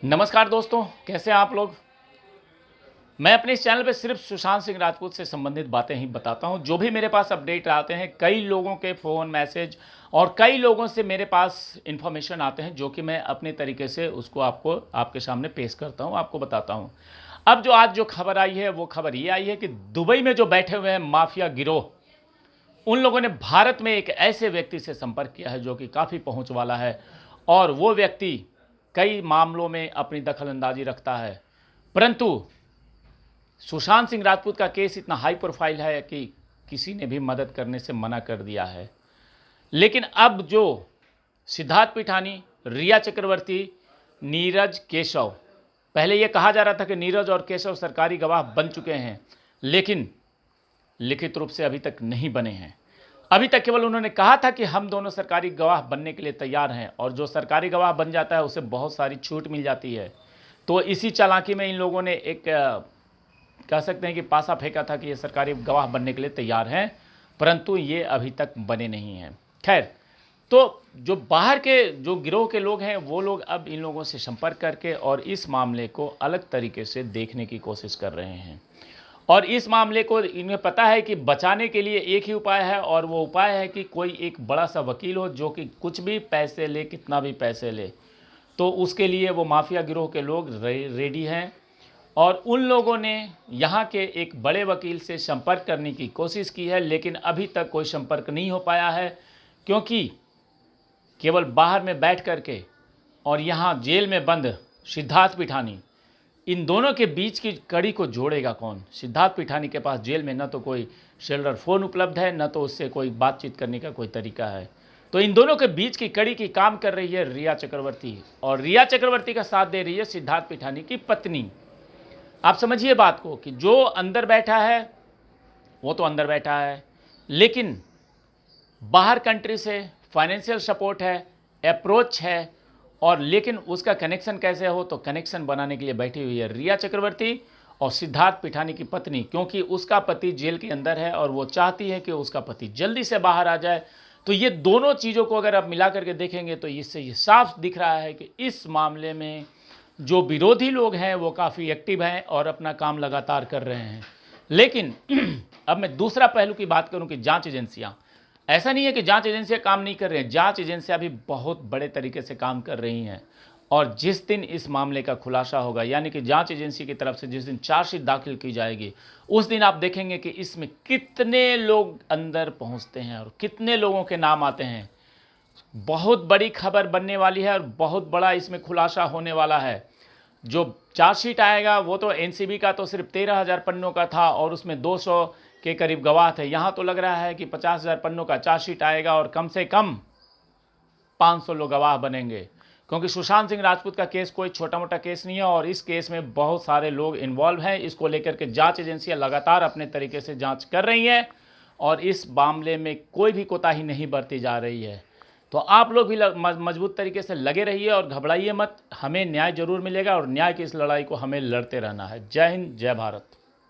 नमस्कार दोस्तों, कैसे हैं आप लोग। मैं अपने इस चैनल पे सिर्फ सुशांत सिंह राजपूत से संबंधित बातें ही बताता हूं। जो भी मेरे पास अपडेट आते हैं, कई लोगों के फ़ोन मैसेज और कई लोगों से मेरे पास इन्फॉर्मेशन आते हैं, जो कि मैं अपने तरीके से उसको आपको आपके सामने पेश करता हूं, आपको बताता हूं। अब जो आज जो खबर आई है, वो खबर ये आई है कि दुबई में जो बैठे हुए हैं माफिया गिरोह, उन लोगों ने भारत में एक ऐसे व्यक्ति से संपर्क किया है जो कि काफ़ी पहुंच वाला है, और वो व्यक्ति कई मामलों में अपनी दखलंदाजी रखता है। परंतु सुशांत सिंह राजपूत का केस इतना हाई प्रोफाइल है कि किसी ने भी मदद करने से मना कर दिया है। लेकिन अब जो सिद्धार्थ पिठानी, रिया चक्रवर्ती, नीरज केशव, पहले यह कहा जा रहा था कि नीरज और केशव सरकारी गवाह बन चुके हैं, लेकिन लिखित रूप से अभी तक नहीं बने हैं। अभी तक केवल उन्होंने कहा था कि हम दोनों सरकारी गवाह बनने के लिए तैयार हैं, और जो सरकारी गवाह बन जाता है उसे बहुत सारी छूट मिल जाती है। तो इसी चालाकी में इन लोगों ने एक कह सकते हैं कि पासा फेंका था कि ये सरकारी गवाह बनने के लिए तैयार हैं, परंतु ये अभी तक बने नहीं हैं। खैर, तो जो बाहर के जो गिरोह के लोग हैं, वो लोग अब इन लोगों से संपर्क करके और इस मामले को अलग तरीके से देखने की कोशिश कर रहे हैं। और इस मामले को इन्हें पता है कि बचाने के लिए एक ही उपाय है, और वो उपाय है कि कोई एक बड़ा सा वकील हो जो कि कुछ भी पैसे ले, कितना भी पैसे ले। तो उसके लिए वो माफिया गिरोह के लोग रेडी हैं, और उन लोगों ने यहाँ के एक बड़े वकील से संपर्क करने की कोशिश की है, लेकिन अभी तक कोई संपर्क नहीं हो पाया है, क्योंकि केवल बाहर में बैठ करके और यहाँ जेल में बंद सिद्धार्थ पिठानी, इन दोनों के बीच की कड़ी को जोड़ेगा कौन। सिद्धार्थ पिठानी के पास जेल में न तो कोई सेलुलर फ़ोन उपलब्ध है, न तो उससे कोई बातचीत करने का कोई तरीका है। तो इन दोनों के बीच की कड़ी की काम कर रही है रिया चक्रवर्ती, और रिया चक्रवर्ती का साथ दे रही है सिद्धार्थ पिठानी की पत्नी। आप समझिए बात को कि जो अंदर बैठा है वो तो अंदर बैठा है, लेकिन बाहर कंट्री से फाइनेंशियल सपोर्ट है, अप्रोच है, और लेकिन उसका कनेक्शन कैसे हो, तो कनेक्शन बनाने के लिए बैठी हुई है रिया चक्रवर्ती और सिद्धार्थ पिठानी की पत्नी, क्योंकि उसका पति जेल के अंदर है और वो चाहती है कि उसका पति जल्दी से बाहर आ जाए। तो ये दोनों चीज़ों को अगर आप मिला करके देखेंगे तो इससे ये साफ दिख रहा है कि इस मामले में जो विरोधी लोग हैं वो काफ़ी एक्टिव हैं और अपना काम लगातार कर रहे हैं। लेकिन अब मैं दूसरा पहलू की बात करूं कि जांच एजेंसियां, ऐसा नहीं है कि जांच एजेंसियां काम नहीं कर रही हैं, जांच एजेंसियां भी बहुत बड़े तरीके से काम कर रही हैं। और जिस दिन इस मामले का खुलासा होगा, यानी कि जांच एजेंसी की तरफ से जिस दिन चार्जशीट दाखिल की जाएगी, उस दिन आप देखेंगे कि इसमें कितने लोग अंदर पहुंचते हैं और कितने लोगों के नाम आते हैं। बहुत बड़ी खबर बनने वाली है और बहुत बड़ा इसमें खुलासा होने वाला है। जो चार्जशीट आएगा वो तो एनसीबी का तो सिर्फ 13,000 पन्नों का था, और उसमें 200 के करीब गवाह थे। यहाँ तो लग रहा है कि 50,000 पन्नों का चार्जशीट आएगा और कम से कम 500 लोग गवाह बनेंगे, क्योंकि सुशांत सिंह राजपूत का केस कोई छोटा मोटा केस नहीं है, और इस केस में बहुत सारे लोग इन्वॉल्व हैं। इसको लेकर के जांच एजेंसियां लगातार अपने तरीके से जांच कर रही हैं, और इस मामले में कोई भी कोताही नहीं बरती जा रही है। तो आप लोग भी मजबूत तरीके से लगे रहिए और घबराइए मत। हमें न्याय जरूर मिलेगा, और न्याय की इस लड़ाई को हमें लड़ते रहना है। जय हिंद, जय भारत।